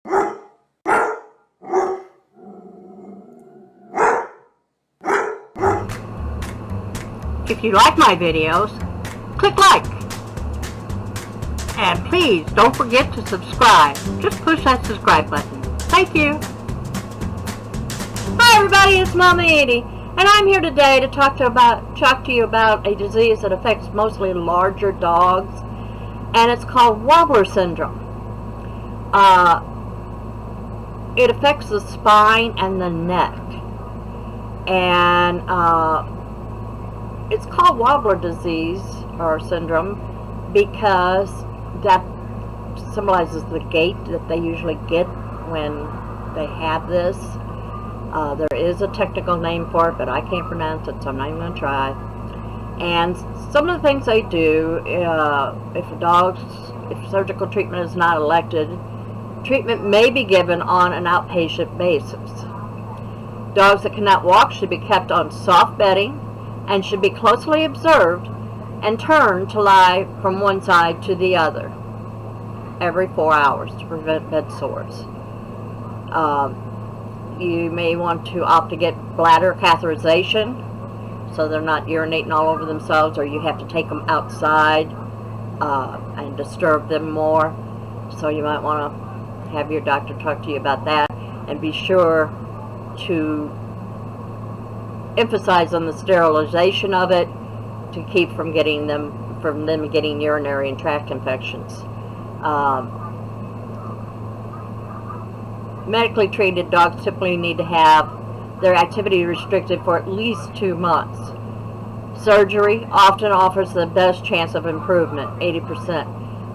If you like my videos, click like. And please don't forget to subscribe. Just push that subscribe button. Thank you. Hi everybody, it's Mama Edie, and I'm here today to talk to you about a disease that affects mostly larger dogs, and it's called Wobbler syndrome. It affects the spine and the neck, and it's called Wobbler disease or syndrome because that symbolizes the gait that they usually get when they have this. There is a technical name for it, but I can't pronounce it, so I'm not even going to try. And some of the things they do, if surgical treatment is not elected, treatment may be given on an outpatient basis. Dogs that cannot walk should be kept on soft bedding and should be closely observed and turned to lie from one side to the other every 4 hours to prevent bed sores. You may want to opt to get bladder catheterization so they're not urinating all over themselves, or you have to take them outside and disturb them more. So you might want to have your doctor talk to you about that, and be sure to emphasize on the sterilization of it to keep from them getting urinary and tract infections. Medically treated dogs typically need to have their activity restricted for at least 2 months. Surgery often offers the best chance of improvement, 80%,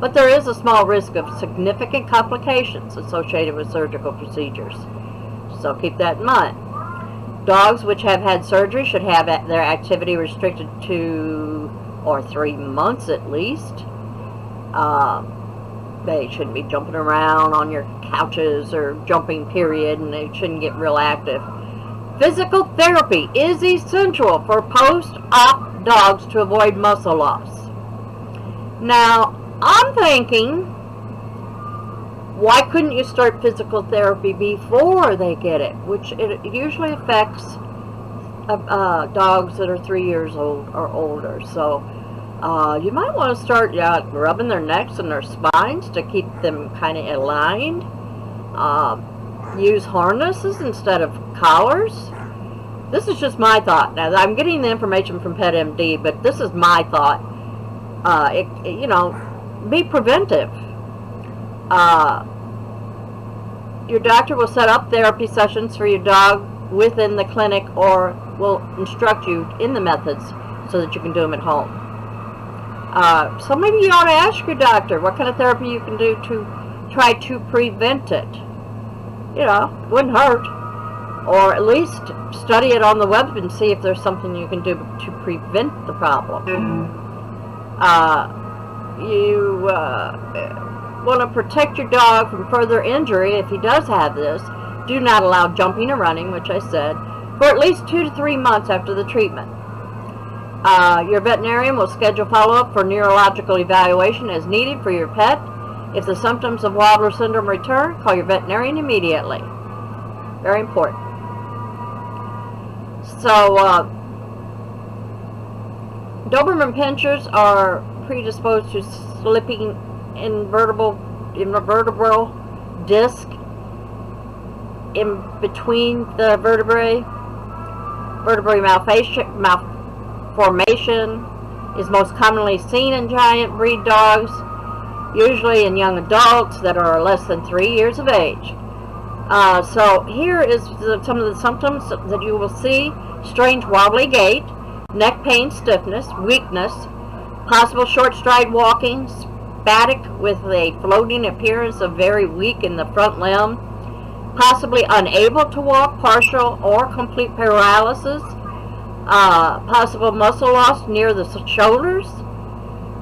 but there is a small risk of significant complications associated with surgical procedures. So keep that in mind. Dogs which have had surgery should have their activity restricted to 3 months at least. They shouldn't be jumping around on your couches or jumping period, and they shouldn't get real active. Physical therapy is essential for post-op dogs to avoid muscle loss. Now, I'm thinking, why couldn't you start physical therapy before they get it? Which it usually affects dogs that are 3 years old or older. So you might want to start rubbing their necks and their spines to keep them kind of aligned. Use harnesses instead of collars. This is just my thought. Now, I'm getting the information from PetMD, but this is my thought. Be preventive. Your doctor will set up therapy sessions for your dog within the clinic, or will instruct you in the methods so that you can do them at home. So maybe you ought to ask your doctor what kind of therapy you can do to try to prevent it. Wouldn't hurt. Or at least study it on the web and see if there's something you can do to prevent the problem. You want to protect your dog from further injury if he does have this. Do not allow jumping or running, which I said, for at least 2 to 3 months after the treatment. Your veterinarian will schedule follow-up for neurological evaluation as needed for your pet. If the symptoms of Wobbler syndrome return, call your veterinarian immediately. Very important. So, Doberman pinschers are predisposed to slipping in vertebral disc in between the vertebrae. Vertebrae malformation is most commonly seen in giant breed dogs, usually in young adults that are less than 3 years of age. So here is some of the symptoms that you will see: strange wobbly gait, neck pain, stiffness, weakness, possible short stride walking, spastic with a floating appearance of very weak in the front limb, possibly unable to walk, partial or complete paralysis, possible muscle loss near the shoulders,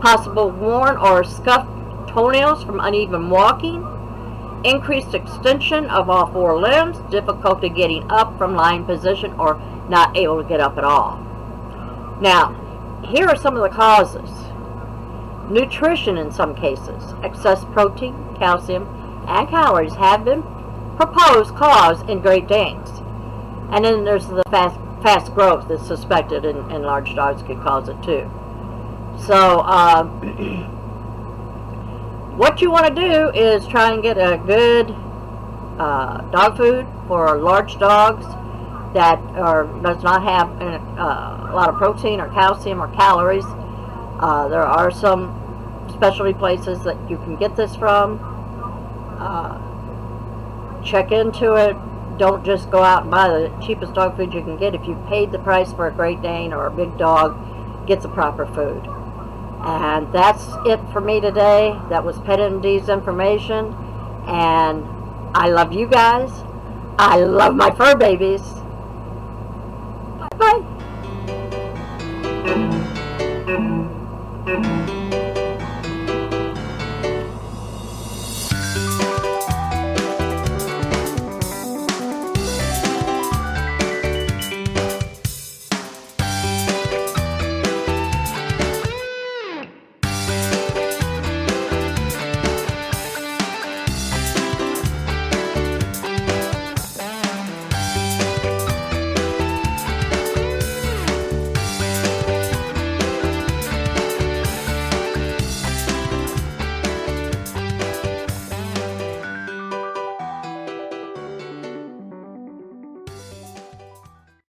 possible worn or scuffed toenails from uneven walking, increased extension of all 4 limbs, difficulty getting up from lying position, or not able to get up at all. Now, here are some of the causes. Nutrition in some cases, excess protein, calcium, and calories have been proposed cause in Great Danes. And then there's the fast growth that's suspected in large dogs could cause it too. So what you want to do is try and get a good dog food for large dogs that does not have a lot of protein or calcium or calories. There are some specialty places that you can get this from. Check into it. Don't just go out and buy the cheapest dog food you can get. If you paid the price for a Great Dane or a big dog, get the proper food. And that's it for me today. That was PetMD's information. And I love you guys. I love my fur babies.